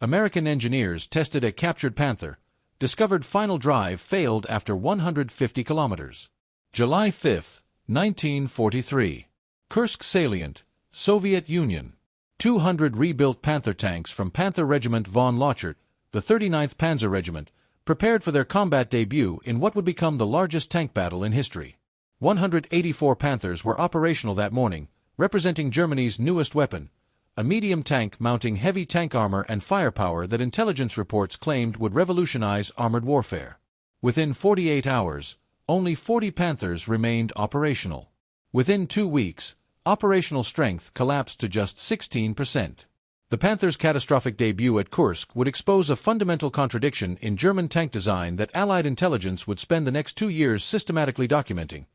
American engineers tested a captured Panther, discovered final drive failed after 150 kilometers. July 5, 1943. Kursk Salient, Soviet Union. 200 rebuilt Panther tanks from Panther Regiment von Lauchert, the 39th Panzer Regiment, prepared for their combat debut in what would become the largest tank battle in history. 184 Panthers were operational that morning, representing Germany's newest weapon, a medium tank mounting heavy tank armor and firepower that intelligence reports claimed would revolutionize armored warfare. Within 48 hours, only 40 Panthers remained operational. Within 2 weeks, operational strength collapsed to just 16%. The Panthers' catastrophic debut at Kursk would expose a fundamental contradiction in German tank design that Allied intelligence would spend the next 2 years systematically documenting,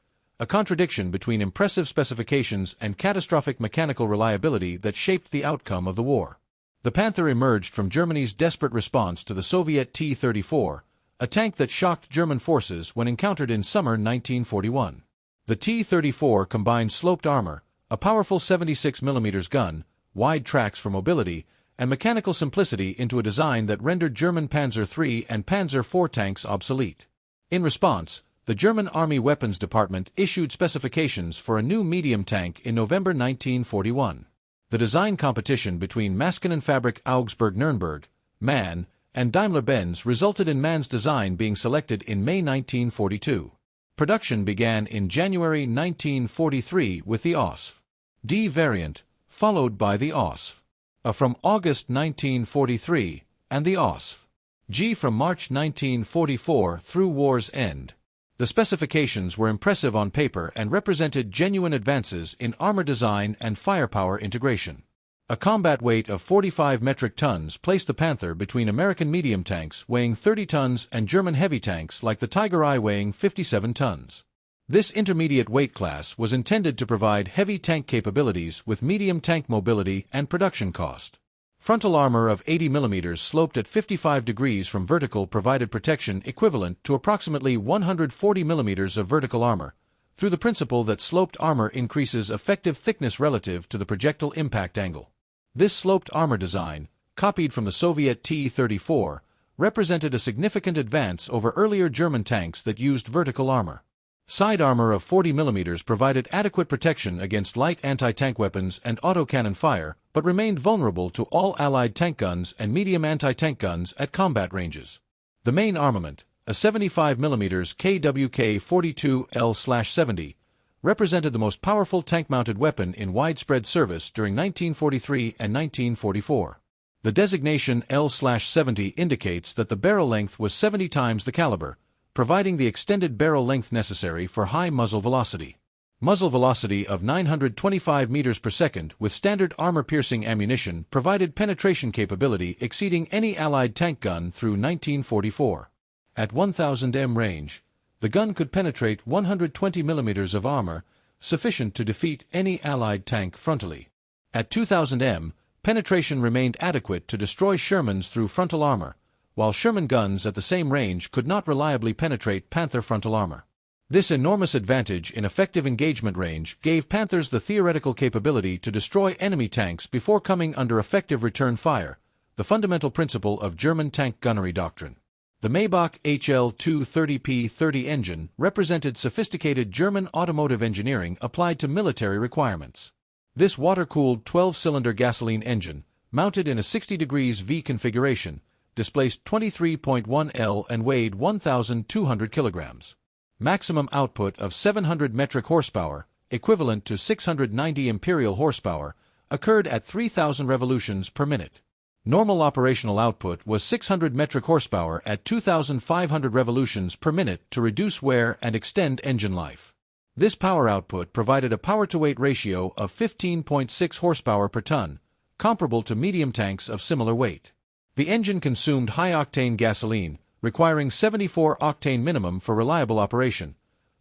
a contradiction between impressive specifications and catastrophic mechanical reliability that shaped the outcome of the war. The Panther emerged from Germany's desperate response to the Soviet T-34, a tank that shocked German forces when encountered in summer 1941. The T-34 combined sloped armor, a powerful 76mm gun, wide tracks for mobility, and mechanical simplicity into a design that rendered German Panzer III and Panzer IV tanks obsolete. In response, the German Army Weapons Department issued specifications for a new medium tank in November 1941. The design competition between Maschinenfabrik Augsburg-Nürnberg, MAN, and Daimler-Benz resulted in MAN's design being selected in May 1942. Production began in January 1943 with the OSF-D variant, followed by the OSF-A from August 1943, and the OSF-G from March 1944 through war's end. The specifications were impressive on paper and represented genuine advances in armor design and firepower integration. A combat weight of 45 metric tons placed the Panther between American medium tanks weighing 30 tons and German heavy tanks like the Tiger I weighing 57 tons. This intermediate weight class was intended to provide heavy tank capabilities with medium tank mobility and production cost. Frontal armor of 80 mm sloped at 55 degrees from vertical provided protection equivalent to approximately 140 mm of vertical armor, through the principle that sloped armor increases effective thickness relative to the projectile impact angle. This sloped armor design, copied from the Soviet T-34, represented a significant advance over earlier German tanks that used vertical armor. Side armor of 40 mm provided adequate protection against light anti-tank weapons and autocannon fire, but remained vulnerable to all Allied tank guns and medium anti-tank guns at combat ranges. The main armament, a 75 mm KWK-42L/70, represented the most powerful tank-mounted weapon in widespread service during 1943 and 1944. The designation L/70 indicates that the barrel length was 70 times the caliber, providing the extended barrel length necessary for high muzzle velocity. Muzzle velocity of 925 meters per second with standard armor-piercing ammunition provided penetration capability exceeding any Allied tank gun through 1944. At 1000 m range, the gun could penetrate 120 millimeters of armor, sufficient to defeat any Allied tank frontally. At 2000 m, penetration remained adequate to destroy Shermans through frontal armor, while Sherman guns at the same range could not reliably penetrate Panther frontal armor. This enormous advantage in effective engagement range gave Panthers the theoretical capability to destroy enemy tanks before coming under effective return fire, the fundamental principle of German tank gunnery doctrine. The Maybach HL-230P30 engine represented sophisticated German automotive engineering applied to military requirements. This water-cooled 12-cylinder gasoline engine, mounted in a 60 degrees V configuration, displaced 23.1 L and weighed 1,200 kilograms. Maximum output of 700 metric horsepower, equivalent to 690 imperial horsepower, occurred at 3,000 revolutions per minute. Normal operational output was 600 metric horsepower at 2,500 revolutions per minute to reduce wear and extend engine life. This power output provided a power-to-weight ratio of 15.6 horsepower per ton, comparable to medium tanks of similar weight. The engine consumed high-octane gasoline, requiring 74-octane minimum for reliable operation,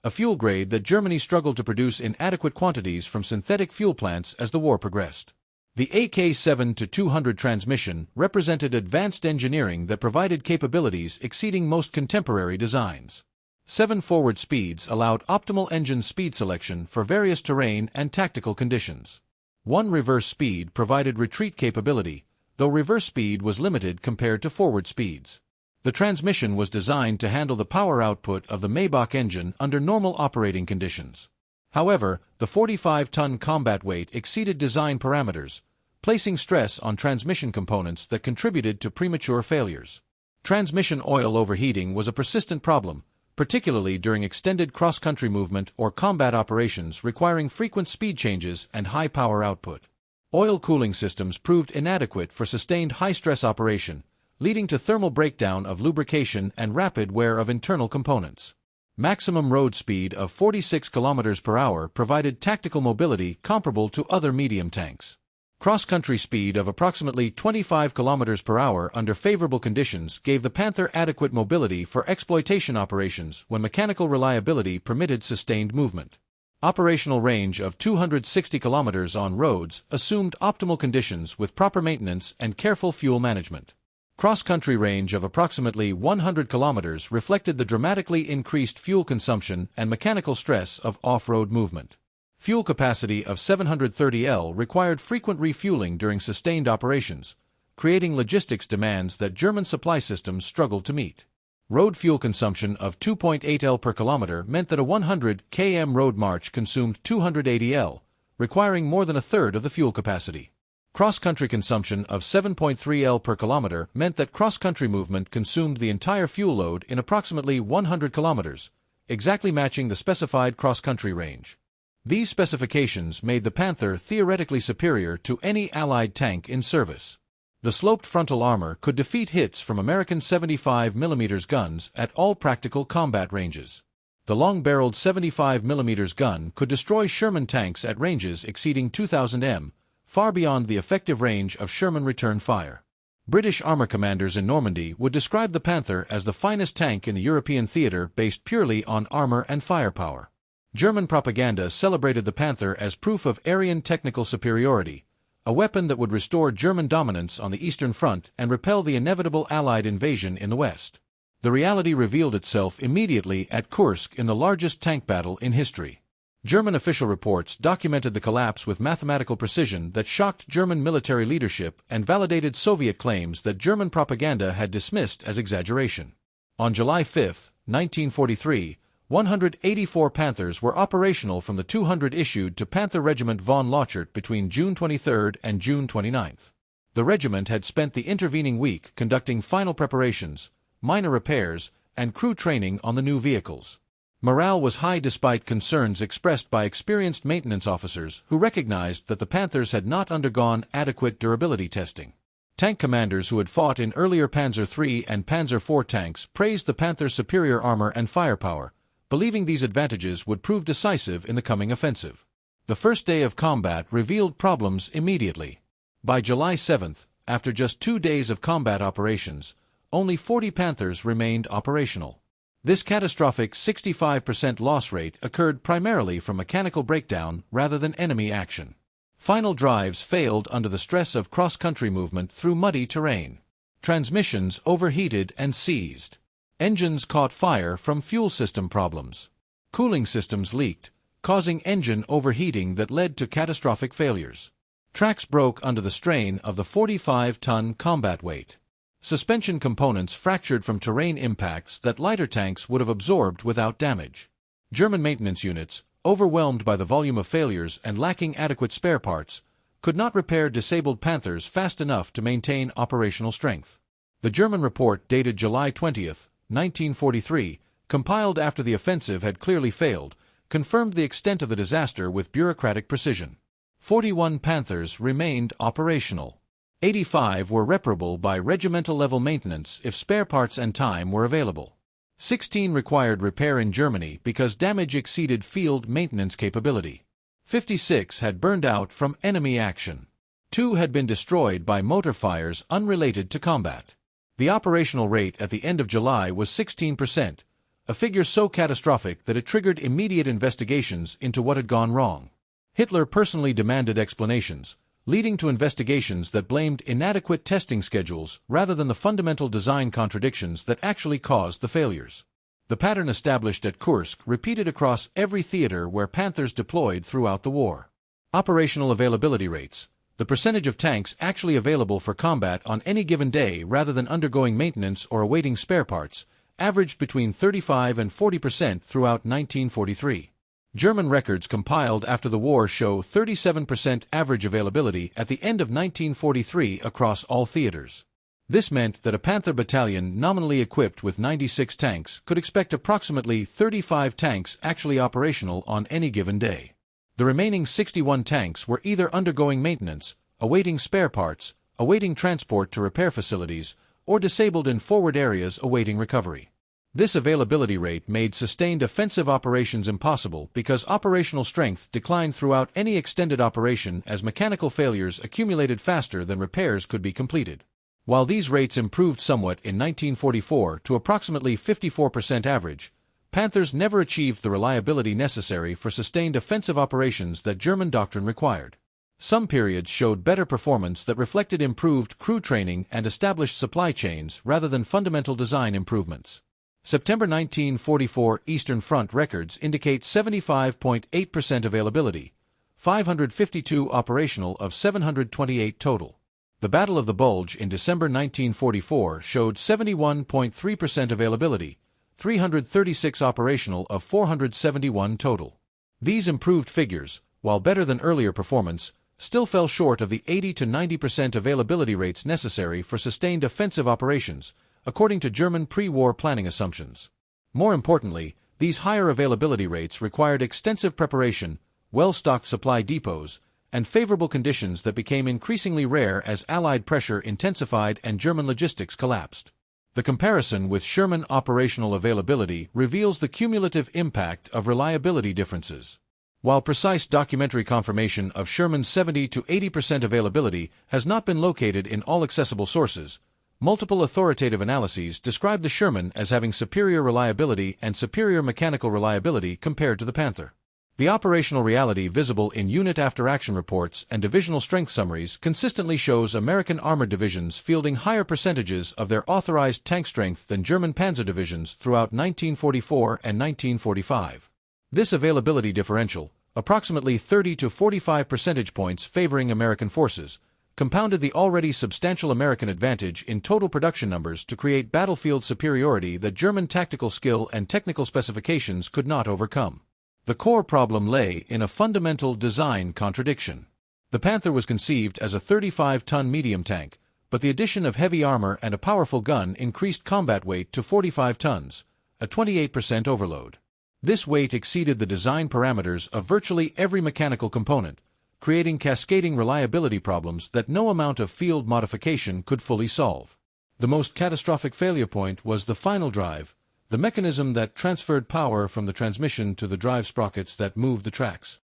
a fuel grade that Germany struggled to produce in adequate quantities from synthetic fuel plants as the war progressed. The AK-7-200 transmission represented advanced engineering that provided capabilities exceeding most contemporary designs. 7 forward speeds allowed optimal engine speed selection for various terrain and tactical conditions. 1 reverse speed provided retreat capability, though reverse speed was limited compared to forward speeds. The transmission was designed to handle the power output of the Maybach engine under normal operating conditions. However, the 45-ton combat weight exceeded design parameters, placing stress on transmission components that contributed to premature failures. Transmission oil overheating was a persistent problem, particularly during extended cross-country movement or combat operations requiring frequent speed changes and high power output. Oil cooling systems proved inadequate for sustained high-stress operation, leading to thermal breakdown of lubrication and rapid wear of internal components. Maximum road speed of 46 km per hour provided tactical mobility comparable to other medium tanks. Cross-country speed of approximately 25 km per hour under favorable conditions gave the Panther adequate mobility for exploitation operations when mechanical reliability permitted sustained movement. Operational range of 260 km on roads assumed optimal conditions with proper maintenance and careful fuel management. Cross-country range of approximately 100 km reflected the dramatically increased fuel consumption and mechanical stress of off-road movement. Fuel capacity of 730 L required frequent refueling during sustained operations, creating logistics demands that German supply systems struggled to meet. Road fuel consumption of 2.8 L per kilometer meant that a 100 km road march consumed 280 L, requiring more than a third of the fuel capacity. Cross-country consumption of 7.3 L per kilometer meant that cross-country movement consumed the entire fuel load in approximately 100 kilometers, exactly matching the specified cross-country range. These specifications made the Panther theoretically superior to any Allied tank in service. The sloped frontal armor could defeat hits from American 75mm guns at all practical combat ranges. The long-barreled 75mm gun could destroy Sherman tanks at ranges exceeding 2,000 m, far beyond the effective range of Sherman return fire. British armor commanders in Normandy would describe the Panther as the finest tank in the European theater based purely on armor and firepower. German propaganda celebrated the Panther as proof of Aryan technical superiority, a weapon that would restore German dominance on the Eastern Front and repel the inevitable Allied invasion in the West. The reality revealed itself immediately at Kursk in the largest tank battle in history. German official reports documented the collapse with mathematical precision that shocked German military leadership and validated Soviet claims that German propaganda had dismissed as exaggeration. On July 5, 1943, 184 Panthers were operational from the 200 issued to Panther Regiment von Lauchert between June 23 and June 29. The regiment had spent the intervening week conducting final preparations, minor repairs, and crew training on the new vehicles. Morale was high despite concerns expressed by experienced maintenance officers who recognized that the Panthers had not undergone adequate durability testing. Tank commanders who had fought in earlier Panzer III and Panzer IV tanks praised the Panther's superior armor and firepower, believing these advantages would prove decisive in the coming offensive. The first day of combat revealed problems immediately. By July 7, after just 2 days of combat operations, only 40 Panthers remained operational. This catastrophic 65% loss rate occurred primarily from mechanical breakdown rather than enemy action. Final drives failed under the stress of cross-country movement through muddy terrain. Transmissions overheated and seized. Engines caught fire from fuel system problems. Cooling systems leaked, causing engine overheating that led to catastrophic failures. Tracks broke under the strain of the 45-ton combat weight. Suspension components fractured from terrain impacts that lighter tanks would have absorbed without damage. German maintenance units, overwhelmed by the volume of failures and lacking adequate spare parts, could not repair disabled Panthers fast enough to maintain operational strength. The German report dated July 20, 1943, compiled after the offensive had clearly failed, confirmed the extent of the disaster with bureaucratic precision. 41 Panthers remained operational. 85 were reparable by regimental-level maintenance if spare parts and time were available. 16 required repair in Germany because damage exceeded field maintenance capability. 56 had burned out from enemy action. 2 had been destroyed by motor fires unrelated to combat. The operational rate at the end of July was 16%, a figure so catastrophic that it triggered immediate investigations into what had gone wrong. Hitler personally demanded explanations, leading to investigations that blamed inadequate testing schedules rather than the fundamental design contradictions that actually caused the failures. The pattern established at Kursk repeated across every theater where Panthers deployed throughout the war. Operational availability rates. The percentage of tanks actually available for combat on any given day rather than undergoing maintenance or awaiting spare parts averaged between 35 and 40% throughout 1943. German records compiled after the war show 37% average availability at the end of 1943 across all theaters. This meant that a Panther battalion nominally equipped with 96 tanks could expect approximately 35 tanks actually operational on any given day. The remaining 61 tanks were either undergoing maintenance, awaiting spare parts, awaiting transport to repair facilities, or disabled in forward areas awaiting recovery. This availability rate made sustained offensive operations impossible because operational strength declined throughout any extended operation as mechanical failures accumulated faster than repairs could be completed. While these rates improved somewhat in 1944 to approximately 54% average, Panthers never achieved the reliability necessary for sustained offensive operations that German doctrine required. Some periods showed better performance that reflected improved crew training and established supply chains rather than fundamental design improvements. September 1944 Eastern Front records indicate 75.8% availability, 552 operational of 728 total. The Battle of the Bulge in December 1944 showed 71.3% availability, 336 operational of 471 total. These improved figures, while better than earlier performance, still fell short of the 80 to 90% availability rates necessary for sustained offensive operations, according to German pre-war planning assumptions. More importantly, these higher availability rates required extensive preparation, well-stocked supply depots, and favorable conditions that became increasingly rare as Allied pressure intensified and German logistics collapsed. The comparison with Sherman operational availability reveals the cumulative impact of reliability differences. While precise documentary confirmation of Sherman's 70 to 80% availability has not been located in all accessible sources, multiple authoritative analyses describe the Sherman as having superior reliability and superior mechanical reliability compared to the Panther. The operational reality visible in unit after-action reports and divisional strength summaries consistently shows American armored divisions fielding higher percentages of their authorized tank strength than German panzer divisions throughout 1944 and 1945. This availability differential, approximately 30 to 45 percentage points favoring American forces, compounded the already substantial American advantage in total production numbers to create battlefield superiority that German tactical skill and technical specifications could not overcome. The core problem lay in a fundamental design contradiction. The Panther was conceived as a 35-ton medium tank, but the addition of heavy armor and a powerful gun increased combat weight to 45 tons, a 28% overload. This weight exceeded the design parameters of virtually every mechanical component, creating cascading reliability problems that no amount of field modification could fully solve. The most catastrophic failure point was the final drive, the mechanism that transferred power from the transmission to the drive sprockets that moved the tracks.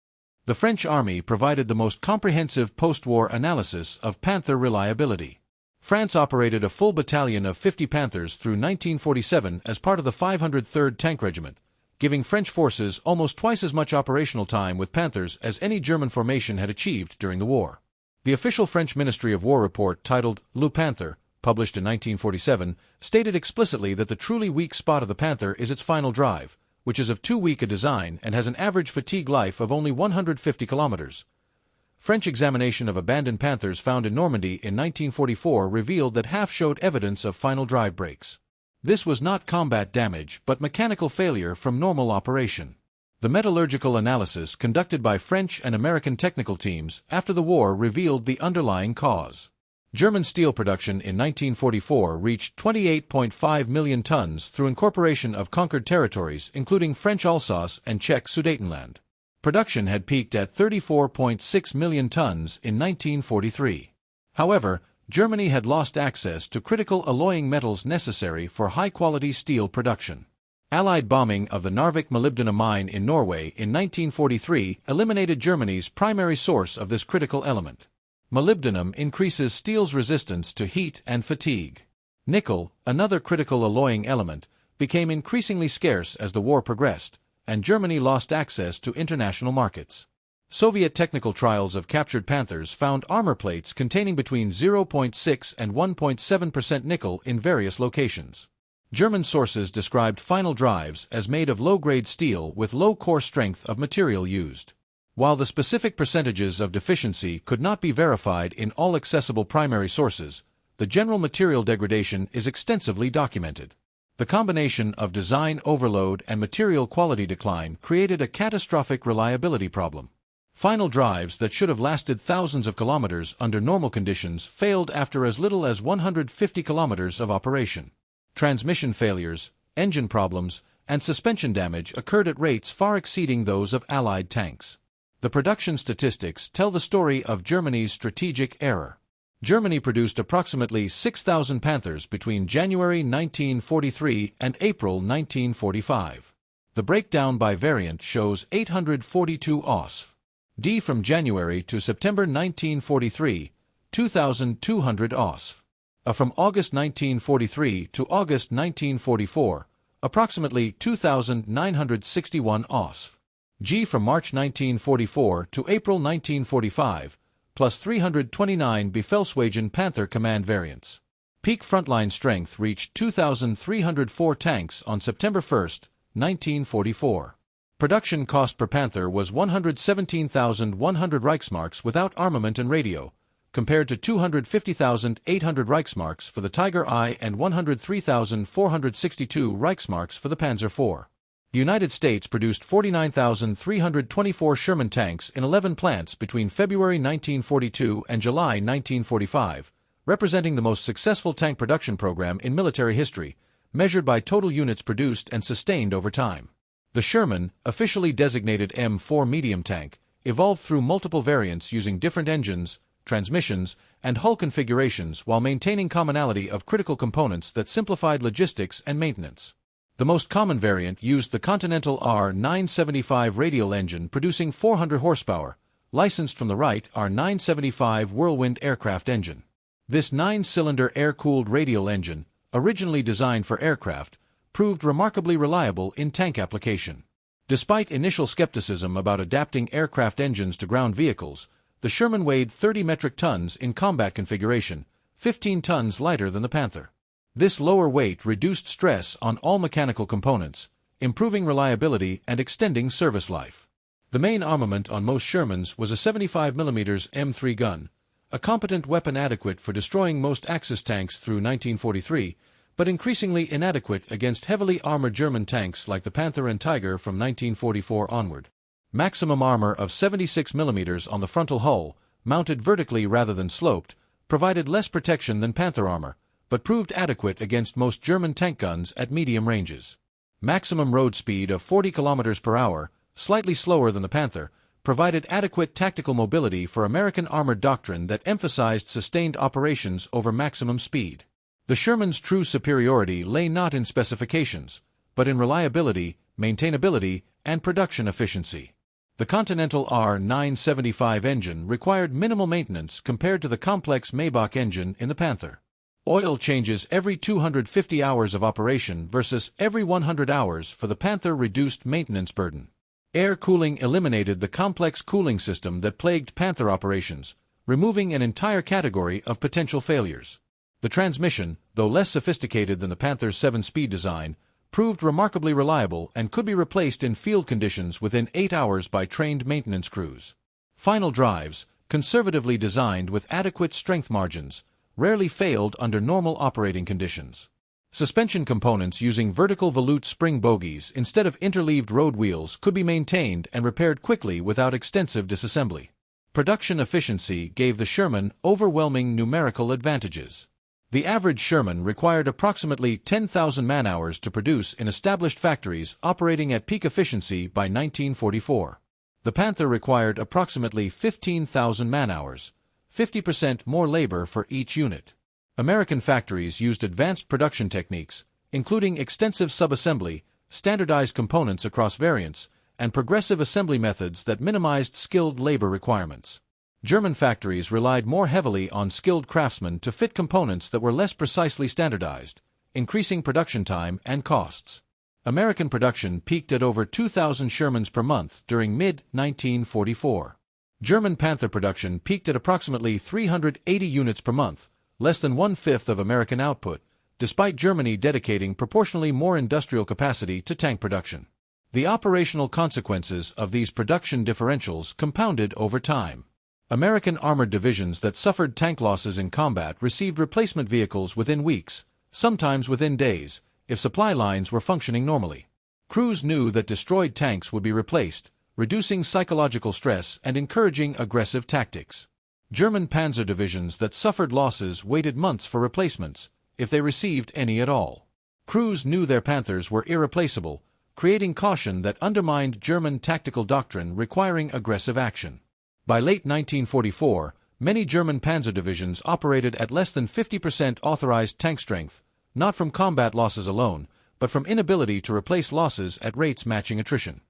The French Army provided the most comprehensive post-war analysis of Panther reliability. France operated a full battalion of 50 Panthers through 1947 as part of the 503rd Tank Regiment, giving French forces almost twice as much operational time with Panthers as any German formation had achieved during the war. The official French Ministry of War report titled Le Panther, published in 1947, stated explicitly that the truly weak spot of the Panther is its final drive, which is of too weak a design and has an average fatigue life of only 150 kilometers. French examination of abandoned Panthers found in Normandy in 1944 revealed that half showed evidence of final drive breaks. This was not combat damage but mechanical failure from normal operation. The metallurgical analysis conducted by French and American technical teams after the war revealed the underlying cause. German steel production in 1944 reached 28.5 million tons through incorporation of conquered territories including French Alsace and Czech Sudetenland. Production had peaked at 34.6 million tons in 1943. However, Germany had lost access to critical alloying metals necessary for high-quality steel production. Allied bombing of the Narvik molybdenum mine in Norway in 1943 eliminated Germany's primary source of this critical element. Molybdenum increases steel's resistance to heat and fatigue. Nickel, another critical alloying element, became increasingly scarce as the war progressed, and Germany lost access to international markets. Soviet technical trials of captured Panthers found armor plates containing between 0.6 and 1.7% nickel in various locations. German sources described final drives as made of low-grade steel with low core strength of material used. While the specific percentages of deficiency could not be verified in all accessible primary sources, the general material degradation is extensively documented. The combination of design overload and material quality decline created a catastrophic reliability problem. Final drives that should have lasted thousands of kilometers under normal conditions failed after as little as 150 kilometers of operation. Transmission failures, engine problems, and suspension damage occurred at rates far exceeding those of Allied tanks. The production statistics tell the story of Germany's strategic error. Germany produced approximately 6,000 Panthers between January 1943 and April 1945. The breakdown by variant shows 842 OSF. D from January to September 1943, 2,200 OSF. A from August 1943 to August 1944, approximately 2,961 OSF. G from March 1944 to April 1945, plus 329 Befehlswagen Panther Command variants. Peak frontline strength reached 2,304 tanks on September 1, 1944. Production cost per Panther was 117,100 Reichsmarks without armament and radio, compared to 250,800 Reichsmarks for the Tiger I and 103,462 Reichsmarks for the Panzer IV. The United States produced 49,324 Sherman tanks in 11 plants between February 1942 and July 1945, representing the most successful tank production program in military history, measured by total units produced and sustained over time. The Sherman, officially designated M4 medium tank, evolved through multiple variants using different engines, transmissions, and hull configurations while maintaining commonality of critical components that simplified logistics and maintenance. The most common variant used the Continental R975 radial engine producing 400 horsepower, licensed from the Wright R975 Whirlwind aircraft engine. This 9-cylinder air-cooled radial engine, originally designed for aircraft, proved remarkably reliable in tank application. Despite initial skepticism about adapting aircraft engines to ground vehicles, the Sherman weighed 30 metric tons in combat configuration, 15 tons lighter than the Panther. This lower weight reduced stress on all mechanical components, improving reliability and extending service life. The main armament on most Shermans was a 75mm M3 gun, a competent weapon adequate for destroying most Axis tanks through 1943, but increasingly inadequate against heavily armored German tanks like the Panther and Tiger from 1944 onward. Maximum armor of 76mm on the frontal hull, mounted vertically rather than sloped, provided less protection than Panther armor, but proved adequate against most German tank guns at medium ranges. Maximum road speed of 40 km per hour, slightly slower than the Panther, provided adequate tactical mobility for American armored doctrine that emphasized sustained operations over maximum speed. The Sherman's true superiority lay not in specifications, but in reliability, maintainability, and production efficiency. The Continental R975 engine required minimal maintenance compared to the complex Maybach engine in the Panther. Oil changes every 250 hours of operation versus every 100 hours for the Panther reduced maintenance burden. Air cooling eliminated the complex cooling system that plagued Panther operations, removing an entire category of potential failures. The transmission, though less sophisticated than the Panther's 7-speed design, proved remarkably reliable and could be replaced in field conditions within 8 hours by trained maintenance crews. Final drives, conservatively designed with adequate strength margins, rarely failed under normal operating conditions. Suspension components using vertical volute spring bogies instead of interleaved road wheels could be maintained and repaired quickly without extensive disassembly. Production efficiency gave the Sherman overwhelming numerical advantages. The average Sherman required approximately 10,000 man-hours to produce in established factories operating at peak efficiency by 1944. The Panther required approximately 15,000 man-hours, 50% more labor for each unit. American factories used advanced production techniques, including extensive subassembly, standardized components across variants, and progressive assembly methods that minimized skilled labor requirements. German factories relied more heavily on skilled craftsmen to fit components that were less precisely standardized, increasing production time and costs. American production peaked at over 2,000 Shermans per month during mid-1944. German Panther production peaked at approximately 380 units per month, less than one-fifth of American output, despite Germany dedicating proportionally more industrial capacity to tank production. The operational consequences of these production differentials compounded over time. American armored divisions that suffered tank losses in combat received replacement vehicles within weeks, sometimes within days, if supply lines were functioning normally. Crews knew that destroyed tanks would be replaced, reducing psychological stress and encouraging aggressive tactics. German panzer divisions that suffered losses waited months for replacements, if they received any at all. Crews knew their Panthers were irreplaceable, creating caution that undermined German tactical doctrine requiring aggressive action. By late 1944, many German panzer divisions operated at less than 50% authorized tank strength, not from combat losses alone, but from inability to replace losses at rates matching attrition.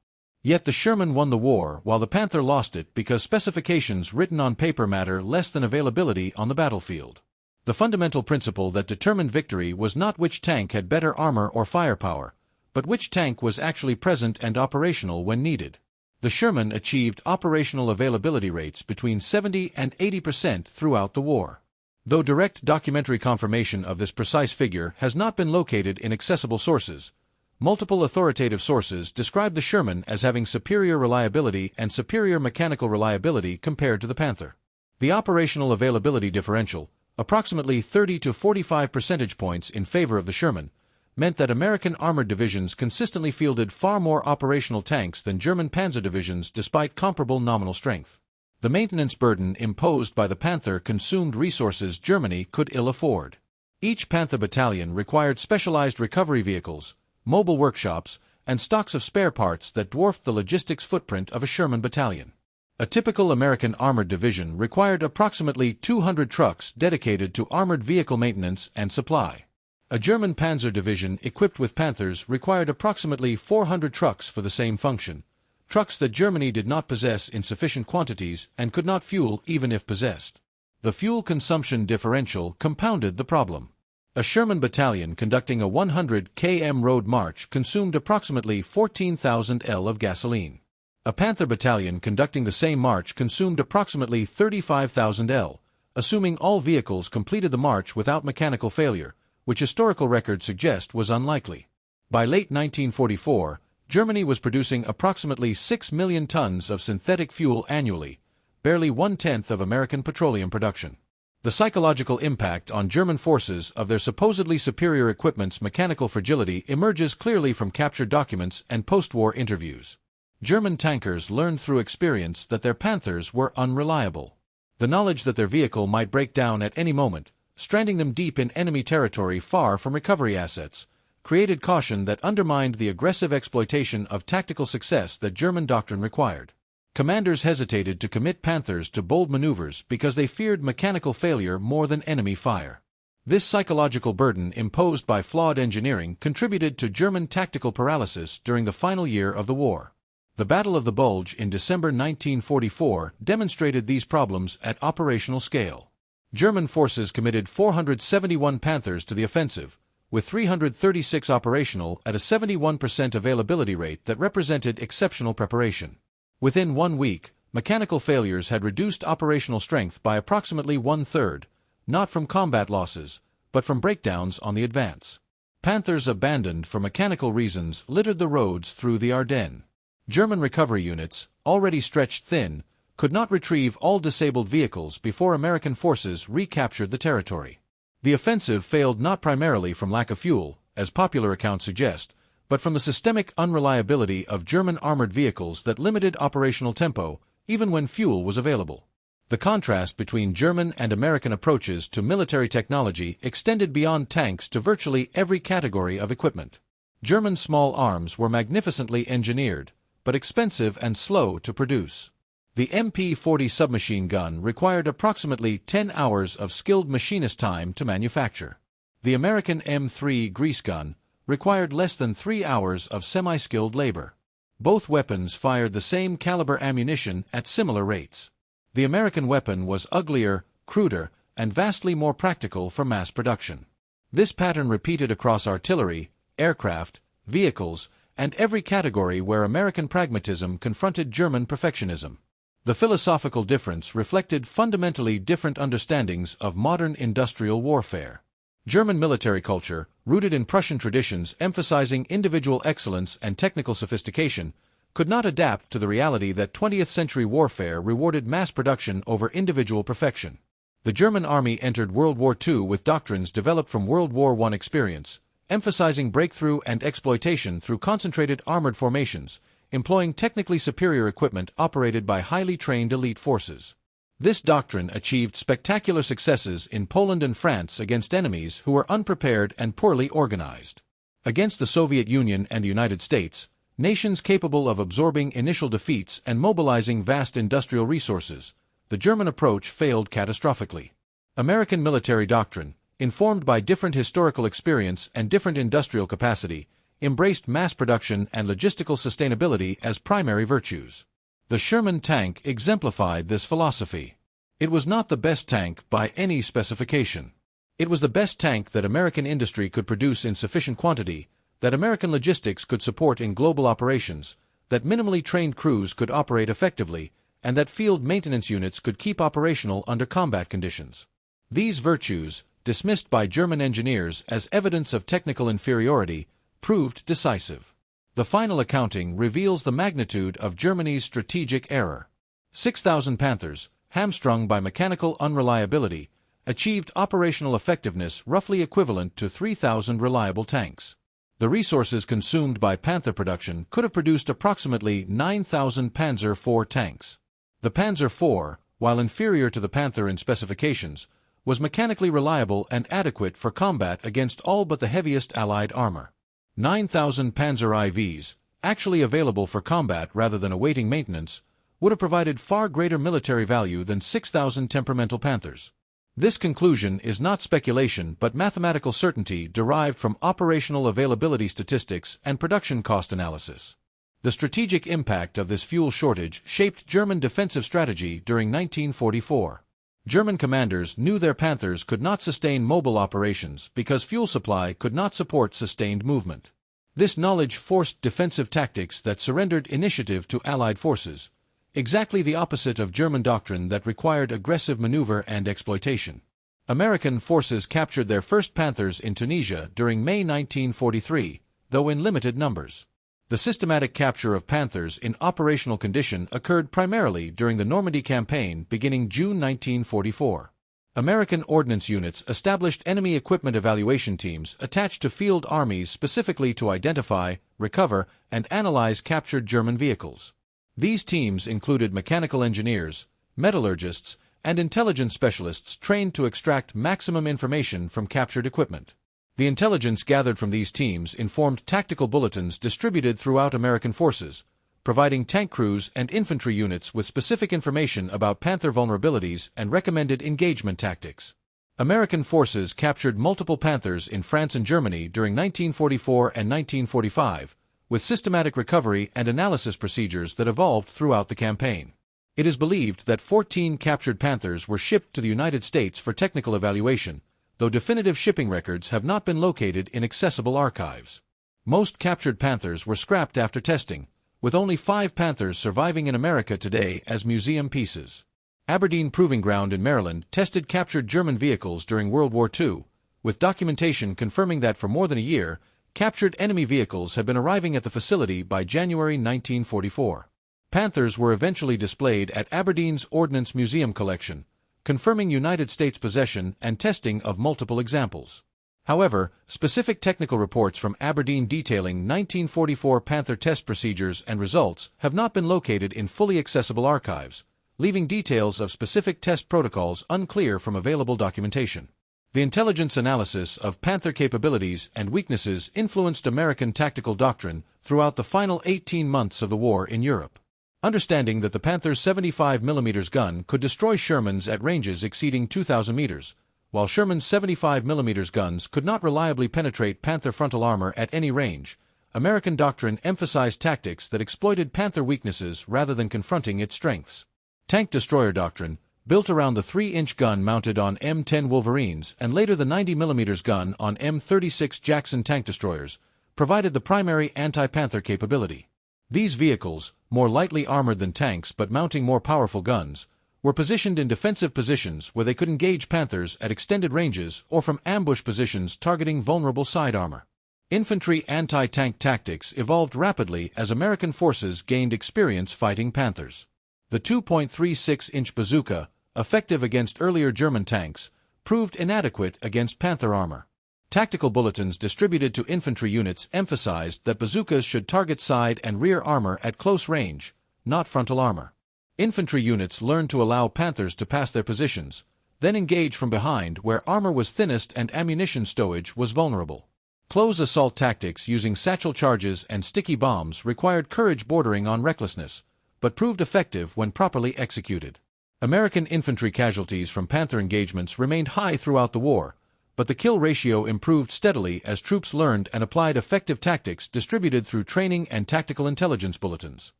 Yet the Sherman won the war while the Panther lost it because specifications written on paper matter less than availability on the battlefield. The fundamental principle that determined victory was not which tank had better armor or firepower, but which tank was actually present and operational when needed. The Sherman achieved operational availability rates between 70 and 80% throughout the war. Though direct documentary confirmation of this precise figure has not been located in accessible sources, multiple authoritative sources describe the Sherman as having superior reliability and superior mechanical reliability compared to the Panther. The operational availability differential, approximately 30 to 45 percentage points in favor of the Sherman, meant that American armored divisions consistently fielded far more operational tanks than German panzer divisions despite comparable nominal strength. The maintenance burden imposed by the Panther consumed resources Germany could ill afford. Each Panther battalion required specialized recovery vehicles, mobile workshops, and stocks of spare parts that dwarfed the logistics footprint of a Sherman battalion. A typical American armored division required approximately 200 trucks dedicated to armored vehicle maintenance and supply. A German panzer division equipped with Panthers required approximately 400 trucks for the same function, trucks that Germany did not possess in sufficient quantities and could not fuel even if possessed. The fuel consumption differential compounded the problem. A Sherman battalion conducting a 100 km road march consumed approximately 14,000 L of gasoline. A Panther battalion conducting the same march consumed approximately 35,000 L, assuming all vehicles completed the march without mechanical failure, which historical records suggest was unlikely. By late 1944, Germany was producing approximately 6 million tons of synthetic fuel annually, barely 1/10 of American petroleum production. The psychological impact on German forces of their supposedly superior equipment's mechanical fragility emerges clearly from captured documents and post-war interviews. German tankers learned through experience that their Panthers were unreliable. The knowledge that their vehicle might break down at any moment, stranding them deep in enemy territory far from recovery assets, created caution that undermined the aggressive exploitation of tactical success that German doctrine required. Commanders hesitated to commit Panthers to bold maneuvers because they feared mechanical failure more than enemy fire. This psychological burden imposed by flawed engineering contributed to German tactical paralysis during the final year of the war. The Battle of the Bulge in December 1944 demonstrated these problems at operational scale. German forces committed 471 Panthers to the offensive, with 336 operational at a 71% availability rate that represented exceptional preparation. Within 1 week, mechanical failures had reduced operational strength by approximately 1/3, not from combat losses, but from breakdowns on the advance. Panthers abandoned for mechanical reasons littered the roads through the Ardennes. German recovery units, already stretched thin, could not retrieve all disabled vehicles before American forces recaptured the territory. The offensive failed not primarily from lack of fuel, as popular accounts suggest, but from the systemic unreliability of German armored vehicles that limited operational tempo, even when fuel was available. The contrast between German and American approaches to military technology extended beyond tanks to virtually every category of equipment. German small arms were magnificently engineered, but expensive and slow to produce. The MP-40 submachine gun required approximately 10 hours of skilled machinist time to manufacture. The American M3 grease gun required less than 3 hours of semi-skilled labor. Both weapons fired the same caliber ammunition at similar rates. The American weapon was uglier, cruder, and vastly more practical for mass production. This pattern repeated across artillery, aircraft, vehicles, and every category where American pragmatism confronted German perfectionism. The philosophical difference reflected fundamentally different understandings of modern industrial warfare. German military culture, rooted in Prussian traditions emphasizing individual excellence and technical sophistication, could not adapt to the reality that 20th-century warfare rewarded mass production over individual perfection. The German army entered World War II with doctrines developed from World War I experience, emphasizing breakthrough and exploitation through concentrated armored formations, employing technically superior equipment operated by highly trained elite forces. This doctrine achieved spectacular successes in Poland and France against enemies who were unprepared and poorly organized. Against the Soviet Union and the United States, nations capable of absorbing initial defeats and mobilizing vast industrial resources, the German approach failed catastrophically. American military doctrine, informed by different historical experience and different industrial capacity, embraced mass production and logistical sustainability as primary virtues. The Sherman tank exemplified this philosophy. It was not the best tank by any specification. It was the best tank that American industry could produce in sufficient quantity, that American logistics could support in global operations, that minimally trained crews could operate effectively, and that field maintenance units could keep operational under combat conditions. These virtues, dismissed by German engineers as evidence of technical inferiority, proved decisive. The final accounting reveals the magnitude of Germany's strategic error. 6,000 Panthers, hamstrung by mechanical unreliability, achieved operational effectiveness roughly equivalent to 3,000 reliable tanks. The resources consumed by Panther production could have produced approximately 9,000 Panzer IV tanks. The Panzer IV, while inferior to the Panther in specifications, was mechanically reliable and adequate for combat against all but the heaviest Allied armor. 9,000 Panzer IVs, actually available for combat rather than awaiting maintenance, would have provided far greater military value than 6,000 temperamental Panthers. This conclusion is not speculation but mathematical certainty derived from operational availability statistics and production cost analysis. The strategic impact of this fuel shortage shaped German defensive strategy during 1944. German commanders knew their Panthers could not sustain mobile operations because fuel supply could not support sustained movement. This knowledge forced defensive tactics that surrendered initiative to Allied forces, exactly the opposite of German doctrine that required aggressive maneuver and exploitation. American forces captured their first Panthers in Tunisia during May 1943, though in limited numbers. The systematic capture of Panthers in operational condition occurred primarily during the Normandy campaign beginning June 1944. American ordnance units established enemy equipment evaluation teams attached to field armies specifically to identify, recover, and analyze captured German vehicles. These teams included mechanical engineers, metallurgists, and intelligence specialists trained to extract maximum information from captured equipment. The intelligence gathered from these teams informed tactical bulletins distributed throughout American forces, providing tank crews and infantry units with specific information about Panther vulnerabilities and recommended engagement tactics. American forces captured multiple Panthers in France and Germany during 1944 and 1945, with systematic recovery and analysis procedures that evolved throughout the campaign. It is believed that 14 captured Panthers were shipped to the United States for technical evaluation, though definitive shipping records have not been located in accessible archives. Most captured Panthers were scrapped after testing, with only 5 Panthers surviving in America today as museum pieces. Aberdeen Proving Ground in Maryland tested captured German vehicles during World War II, with documentation confirming that for more than a year, captured enemy vehicles had been arriving at the facility by January 1944. Panthers were eventually displayed at Aberdeen's Ordnance Museum collection, confirming United States possession and testing of multiple examples. However, specific technical reports from Aberdeen detailing 1944 Panther test procedures and results have not been located in fully accessible archives, leaving details of specific test protocols unclear from available documentation. The intelligence analysis of Panther capabilities and weaknesses influenced American tactical doctrine throughout the final 18 months of the war in Europe. Understanding that the Panther's 75mm gun could destroy Sherman's at ranges exceeding 2,000 meters, while Sherman's 75mm guns could not reliably penetrate Panther frontal armor at any range, American doctrine emphasized tactics that exploited Panther weaknesses rather than confronting its strengths. Tank destroyer doctrine, built around the 3-inch gun mounted on M10 Wolverines and later the 90mm gun on M36 Jackson tank destroyers, provided the primary anti-Panther capability. These vehicles, more lightly armored than tanks but mounting more powerful guns, were positioned in defensive positions where they could engage Panthers at extended ranges or from ambush positions targeting vulnerable side armor. Infantry anti-tank tactics evolved rapidly as American forces gained experience fighting Panthers. The 2.36-inch bazooka, effective against earlier German tanks, proved inadequate against Panther armor. Tactical bulletins distributed to infantry units emphasized that bazookas should target side and rear armor at close range, not frontal armor. Infantry units learned to allow Panthers to pass their positions, then engage from behind where armor was thinnest and ammunition stowage was vulnerable. Close assault tactics using satchel charges and sticky bombs required courage bordering on recklessness, but proved effective when properly executed. American infantry casualties from Panther engagements remained high throughout the war, but the kill ratio improved steadily as troops learned and applied effective tactics distributed through training and tactical intelligence bulletins.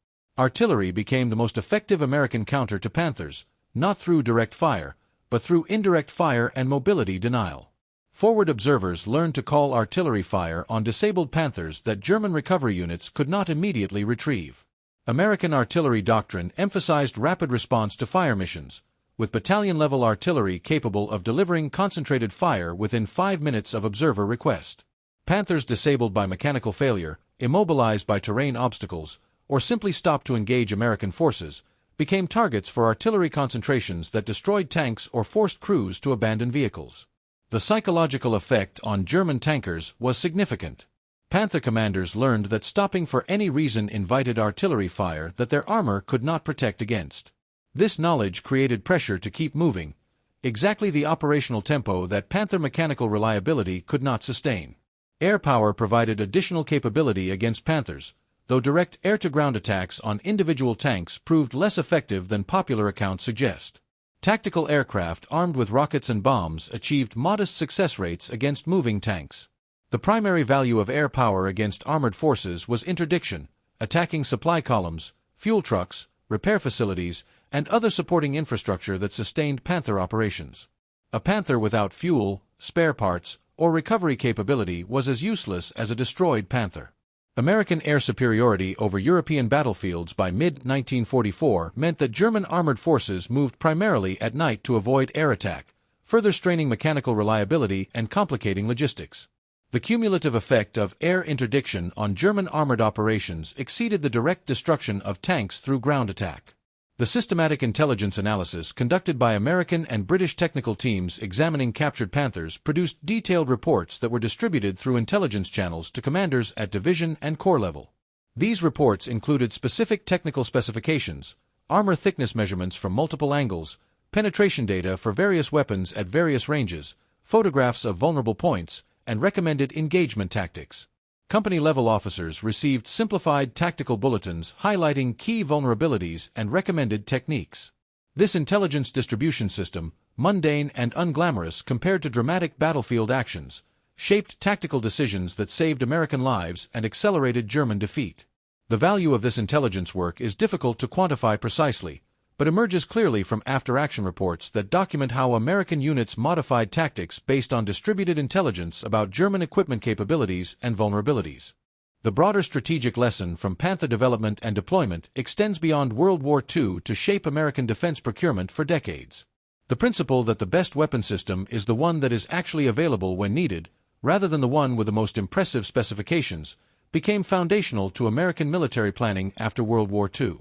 Artillery became the most effective American counter to Panthers, not through direct fire, but through indirect fire and mobility denial. Forward observers learned to call artillery fire on disabled Panthers that German recovery units could not immediately retrieve. American artillery doctrine emphasized rapid response to fire missions, with battalion-level artillery capable of delivering concentrated fire within 5 minutes of observer request. Panthers disabled by mechanical failure, immobilized by terrain obstacles, or simply stopped to engage American forces, became targets for artillery concentrations that destroyed tanks or forced crews to abandon vehicles. The psychological effect on German tankers was significant. Panther commanders learned that stopping for any reason invited artillery fire that their armor could not protect against. This knowledge created pressure to keep moving, exactly the operational tempo that Panther mechanical reliability could not sustain. Air power provided additional capability against Panthers, though direct air-to-ground attacks on individual tanks proved less effective than popular accounts suggest. Tactical aircraft armed with rockets and bombs achieved modest success rates against moving tanks. The primary value of air power against armored forces was interdiction, attacking supply columns, fuel trucks, repair facilities, and other supporting infrastructure that sustained Panther operations. A Panther without fuel, spare parts, or recovery capability was as useless as a destroyed Panther. American air superiority over European battlefields by mid-1944 meant that German armored forces moved primarily at night to avoid air attack, further straining mechanical reliability and complicating logistics. The cumulative effect of air interdiction on German armored operations exceeded the direct destruction of tanks through ground attack. The systematic intelligence analysis conducted by American and British technical teams examining captured Panthers produced detailed reports that were distributed through intelligence channels to commanders at division and corps level. These reports included specific technical specifications, armor thickness measurements from multiple angles, penetration data for various weapons at various ranges, photographs of vulnerable points, and recommended engagement tactics. Company-level officers received simplified tactical bulletins highlighting key vulnerabilities and recommended techniques. This intelligence distribution system, mundane and unglamorous compared to dramatic battlefield actions, shaped tactical decisions that saved American lives and accelerated German defeat. The value of this intelligence work is difficult to quantify precisely, but emerges clearly from after-action reports that document how American units modified tactics based on distributed intelligence about German equipment capabilities and vulnerabilities. The broader strategic lesson from Panther development and deployment extends beyond World War II to shape American defense procurement for decades. The principle that the best weapon system is the one that is actually available when needed, rather than the one with the most impressive specifications, became foundational to American military planning after World War II.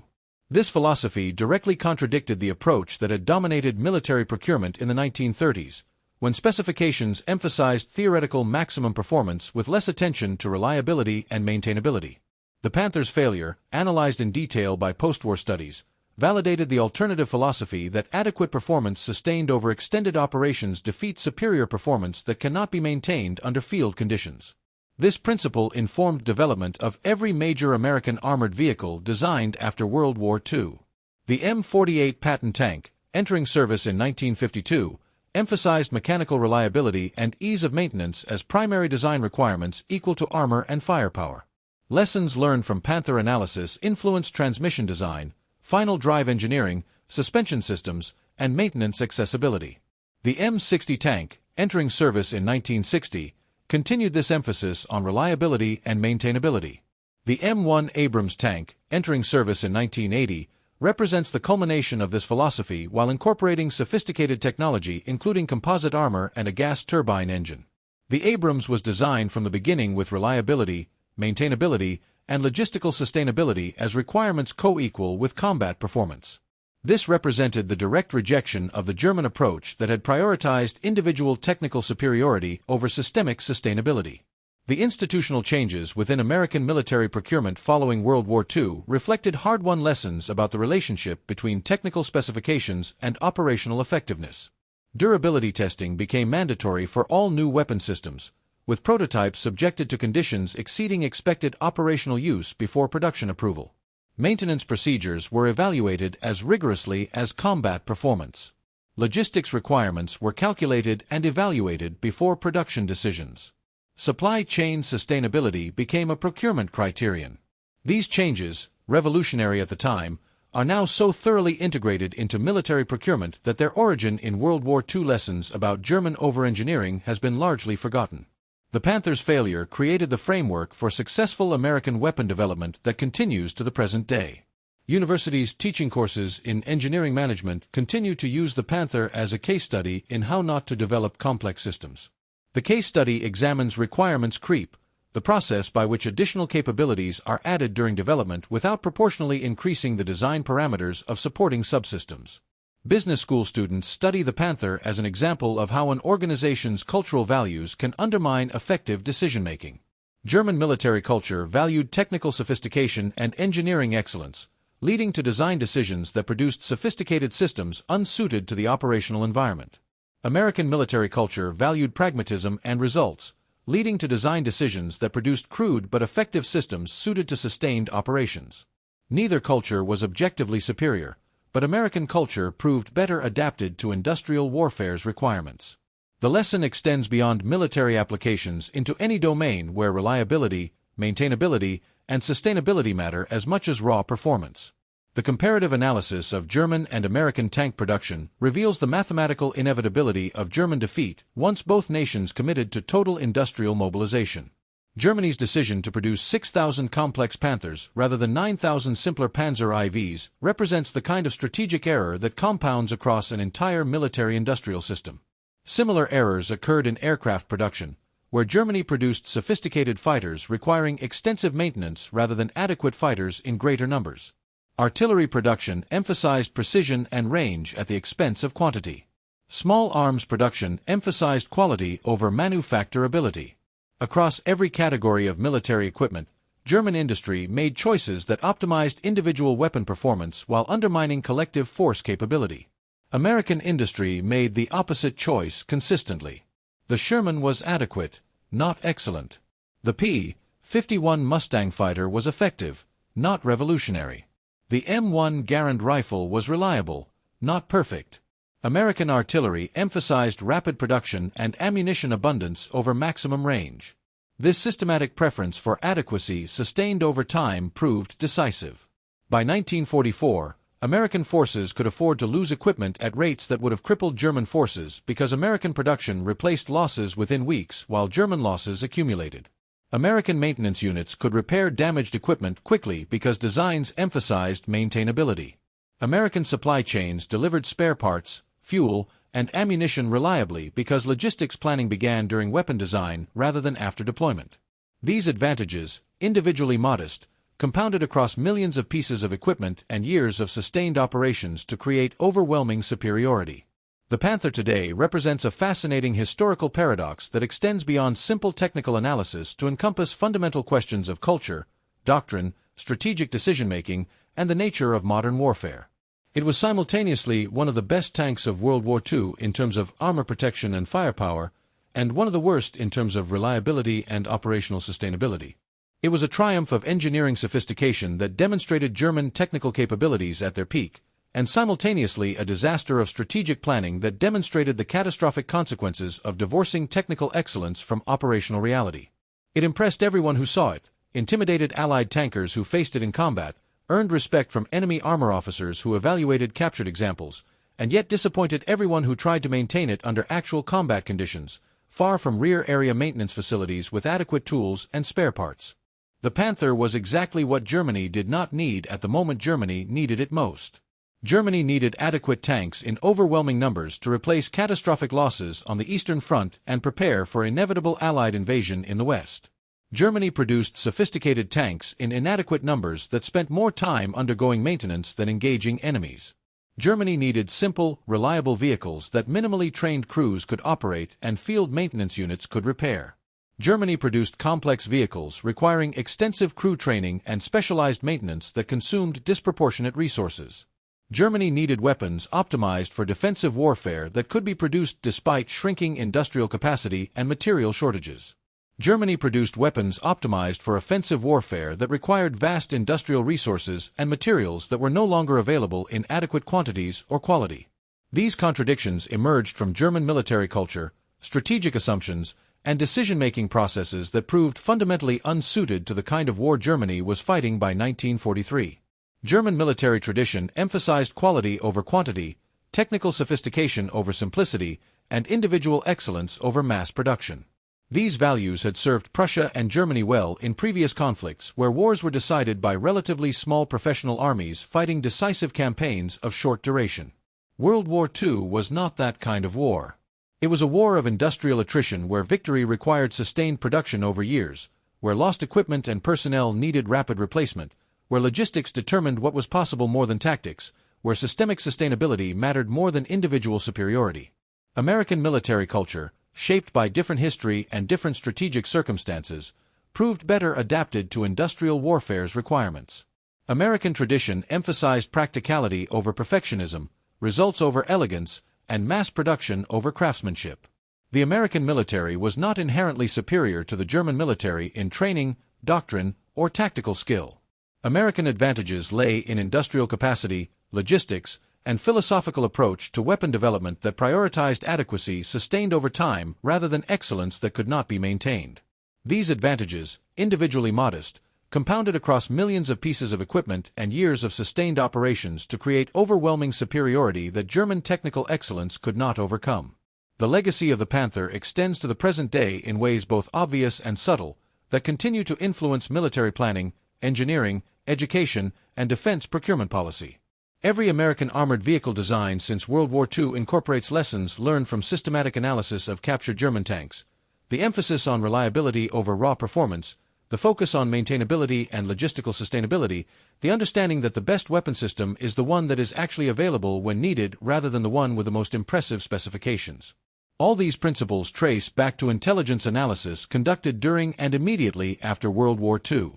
This philosophy directly contradicted the approach that had dominated military procurement in the 1930s, when specifications emphasized theoretical maximum performance with less attention to reliability and maintainability. The Panther's failure, analyzed in detail by post-war studies, validated the alternative philosophy that adequate performance sustained over extended operations defeats superior performance that cannot be maintained under field conditions. This principle informed development of every major American armored vehicle designed after World War II. The M48 Patton tank, entering service in 1952, emphasized mechanical reliability and ease of maintenance as primary design requirements equal to armor and firepower. Lessons learned from Panther analysis influenced transmission design, final drive engineering, suspension systems, and maintenance accessibility. The M60 tank, entering service in 1960, continued this emphasis on reliability and maintainability. The M1 Abrams tank, entering service in 1980, represents the culmination of this philosophy while incorporating sophisticated technology including composite armor and a gas turbine engine. The Abrams was designed from the beginning with reliability, maintainability, and logistical sustainability as requirements co-equal with combat performance. This represented the direct rejection of the German approach that had prioritized individual technical superiority over systemic sustainability. The institutional changes within American military procurement following World War II reflected hard-won lessons about the relationship between technical specifications and operational effectiveness. Durability testing became mandatory for all new weapon systems, with prototypes subjected to conditions exceeding expected operational use before production approval. Maintenance procedures were evaluated as rigorously as combat performance. Logistics requirements were calculated and evaluated before production decisions. Supply chain sustainability became a procurement criterion. These changes, revolutionary at the time, are now so thoroughly integrated into military procurement that their origin in World War II lessons about German over-engineering has been largely forgotten. The Panthers' failure created the framework for successful American weapon development that continues to the present day. Universities teaching courses in engineering management continue to use the Panther as a case study in how not to develop complex systems. The case study examines requirements creep, the process by which additional capabilities are added during development without proportionally increasing the design parameters of supporting subsystems. Business school students study the Panther as an example of how an organization's cultural values can undermine effective decision-making. German military culture valued technical sophistication and engineering excellence, leading to design decisions that produced sophisticated systems unsuited to the operational environment. American military culture valued pragmatism and results, leading to design decisions that produced crude but effective systems suited to sustained operations. Neither culture was objectively superior, but American culture proved better adapted to industrial warfare's requirements. The lesson extends beyond military applications into any domain where reliability, maintainability, and sustainability matter as much as raw performance. The comparative analysis of German and American tank production reveals the mathematical inevitability of German defeat once both nations committed to total industrial mobilization. Germany's decision to produce 6,000 complex Panthers rather than 9,000 simpler Panzer IVs represents the kind of strategic error that compounds across an entire military-industrial system. Similar errors occurred in aircraft production, where Germany produced sophisticated fighters requiring extensive maintenance rather than adequate fighters in greater numbers. Artillery production emphasized precision and range at the expense of quantity. Small arms production emphasized quality over manufacturability. Across every category of military equipment, German industry made choices that optimized individual weapon performance while undermining collective force capability. American industry made the opposite choice consistently. The Sherman was adequate, not excellent. The P-51 Mustang fighter was effective, not revolutionary. The M1 Garand rifle was reliable, not perfect. American artillery emphasized rapid production and ammunition abundance over maximum range. This systematic preference for adequacy sustained over time proved decisive. By 1944, American forces could afford to lose equipment at rates that would have crippled German forces because American production replaced losses within weeks while German losses accumulated. American maintenance units could repair damaged equipment quickly because designs emphasized maintainability. American supply chains delivered spare parts, fuel, and ammunition reliably because logistics planning began during weapon design rather than after deployment. These advantages, individually modest, compounded across millions of pieces of equipment and years of sustained operations to create overwhelming superiority. The Panther today represents a fascinating historical paradox that extends beyond simple technical analysis to encompass fundamental questions of culture, doctrine, strategic decision-making, and the nature of modern warfare. It was simultaneously one of the best tanks of World War II in terms of armor protection and firepower, and one of the worst in terms of reliability and operational sustainability. It was a triumph of engineering sophistication that demonstrated German technical capabilities at their peak, and simultaneously a disaster of strategic planning that demonstrated the catastrophic consequences of divorcing technical excellence from operational reality. It impressed everyone who saw it, intimidated Allied tankers who faced it in combat, earned respect from enemy armor officers who evaluated captured examples, and yet disappointed everyone who tried to maintain it under actual combat conditions, far from rear area maintenance facilities with adequate tools and spare parts. The Panther was exactly what Germany did not need at the moment Germany needed it most. Germany needed adequate tanks in overwhelming numbers to replace catastrophic losses on the Eastern Front and prepare for inevitable Allied invasion in the West. Germany produced sophisticated tanks in inadequate numbers that spent more time undergoing maintenance than engaging enemies. Germany needed simple, reliable vehicles that minimally trained crews could operate and field maintenance units could repair. Germany produced complex vehicles requiring extensive crew training and specialized maintenance that consumed disproportionate resources. Germany needed weapons optimized for defensive warfare that could be produced despite shrinking industrial capacity and material shortages. Germany produced weapons optimized for offensive warfare that required vast industrial resources and materials that were no longer available in adequate quantities or quality. These contradictions emerged from German military culture, strategic assumptions, and decision-making processes that proved fundamentally unsuited to the kind of war Germany was fighting by 1943. German military tradition emphasized quality over quantity, technical sophistication over simplicity, and individual excellence over mass production. These values had served Prussia and Germany well in previous conflicts where wars were decided by relatively small professional armies fighting decisive campaigns of short duration. World War II was not that kind of war. It was a war of industrial attrition where victory required sustained production over years, where lost equipment and personnel needed rapid replacement, where logistics determined what was possible more than tactics, where systemic sustainability mattered more than individual superiority. American military culture, shaped by different history and different strategic circumstances, proved better adapted to industrial warfare's requirements. American tradition emphasized practicality over perfectionism, results over elegance, and mass production over craftsmanship. The American military was not inherently superior to the German military in training, doctrine, or tactical skill. American advantages lay in industrial capacity, logistics, and philosophical approach to weapon development that prioritized adequacy sustained over time rather than excellence that could not be maintained. These advantages, individually modest, compounded across millions of pieces of equipment and years of sustained operations to create overwhelming superiority that German technical excellence could not overcome. The legacy of the Panther extends to the present day in ways both obvious and subtle that continue to influence military planning, engineering, education, and defense procurement policy. Every American armored vehicle design since World War II incorporates lessons learned from systematic analysis of captured German tanks, the emphasis on reliability over raw performance, the focus on maintainability and logistical sustainability, the understanding that the best weapon system is the one that is actually available when needed rather than the one with the most impressive specifications. All these principles trace back to intelligence analysis conducted during and immediately after World War II.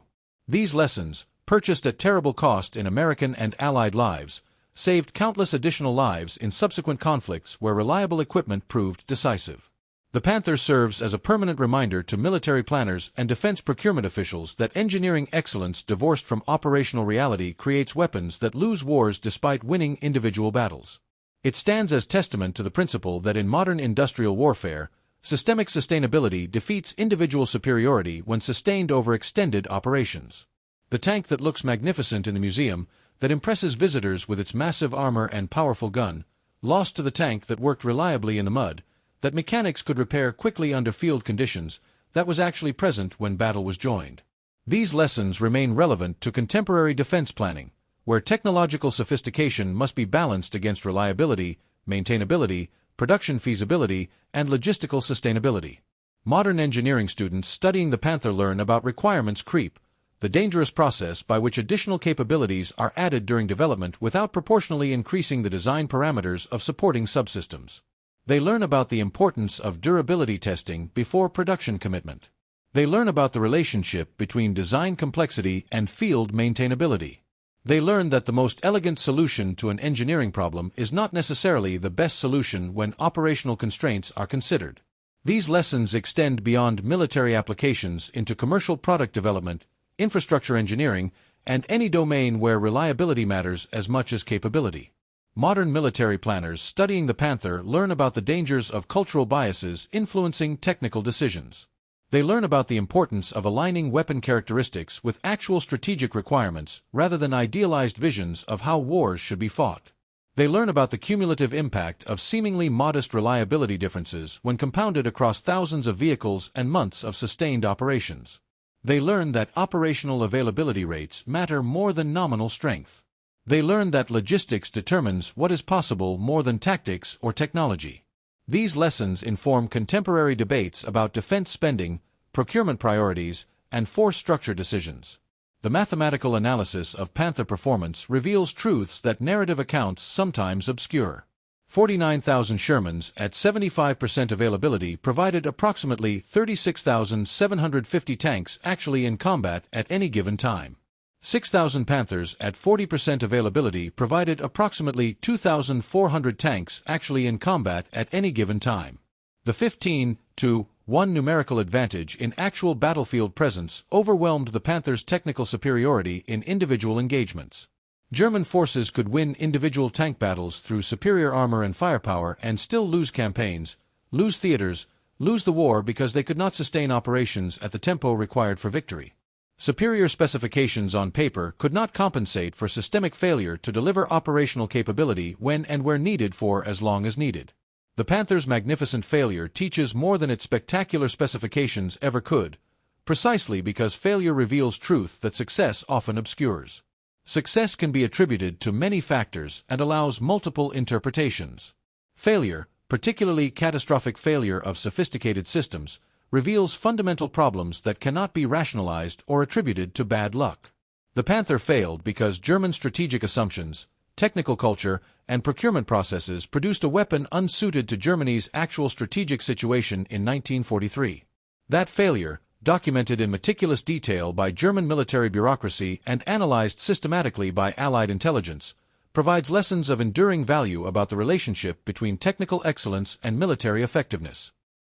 These lessons, purchased at terrible cost in American and Allied lives, saved countless additional lives in subsequent conflicts where reliable equipment proved decisive. The Panther serves as a permanent reminder to military planners and defense procurement officials that engineering excellence divorced from operational reality creates weapons that lose wars despite winning individual battles. It stands as testament to the principle that in modern industrial warfare, systemic sustainability defeats individual superiority when sustained over extended operations. The tank that looks magnificent in the museum, that impresses visitors with its massive armor and powerful gun, lost to the tank that worked reliably in the mud, that mechanics could repair quickly under field conditions, that was actually present when battle was joined. These lessons remain relevant to contemporary defense planning, where technological sophistication must be balanced against reliability, maintainability, production feasibility, and logistical sustainability. Modern engineering students studying the Panther learn about requirements creep, the dangerous process by which additional capabilities are added during development without proportionally increasing the design parameters of supporting subsystems. They learn about the importance of durability testing before production commitment. They learn about the relationship between design complexity and field maintainability. They learn that the most elegant solution to an engineering problem is not necessarily the best solution when operational constraints are considered. These lessons extend beyond military applications into commercial product development, infrastructure engineering, and any domain where reliability matters as much as capability. Modern military planners studying the Panther learn about the dangers of cultural biases influencing technical decisions. They learn about the importance of aligning weapon characteristics with actual strategic requirements rather than idealized visions of how wars should be fought. They learn about the cumulative impact of seemingly modest reliability differences when compounded across thousands of vehicles and months of sustained operations. They learn that operational availability rates matter more than nominal strength. They learn that logistics determines what is possible more than tactics or technology. These lessons inform contemporary debates about defense spending, procurement priorities, and force structure decisions. The mathematical analysis of Panther performance reveals truths that narrative accounts sometimes obscure. 49,000 Shermans at 75% availability provided approximately 36,750 tanks actually in combat at any given time. 6,000 Panthers at 40% availability provided approximately 2,400 tanks actually in combat at any given time. The 15-1 numerical advantage in actual battlefield presence overwhelmed the Panthers' technical superiority in individual engagements. German forces could win individual tank battles through superior armor and firepower and still lose campaigns, lose theaters, lose the war because they could not sustain operations at the tempo required for victory. Superior specifications on paper could not compensate for systemic failure to deliver operational capability when and where needed for as long as needed. The Panther's magnificent failure teaches more than its spectacular specifications ever could, precisely because failure reveals truth that success often obscures. Success can be attributed to many factors and allows multiple interpretations. Failure, particularly catastrophic failure of sophisticated systems, reveals fundamental problems that cannot be rationalized or attributed to bad luck. The Panther failed because German strategic assumptions, technical culture, and procurement processes produced a weapon unsuited to Germany's actual strategic situation in 1943. That failure, documented in meticulous detail by German military bureaucracy and analyzed systematically by Allied intelligence, provides lessons of enduring value about the relationship between technical excellence and military effectiveness.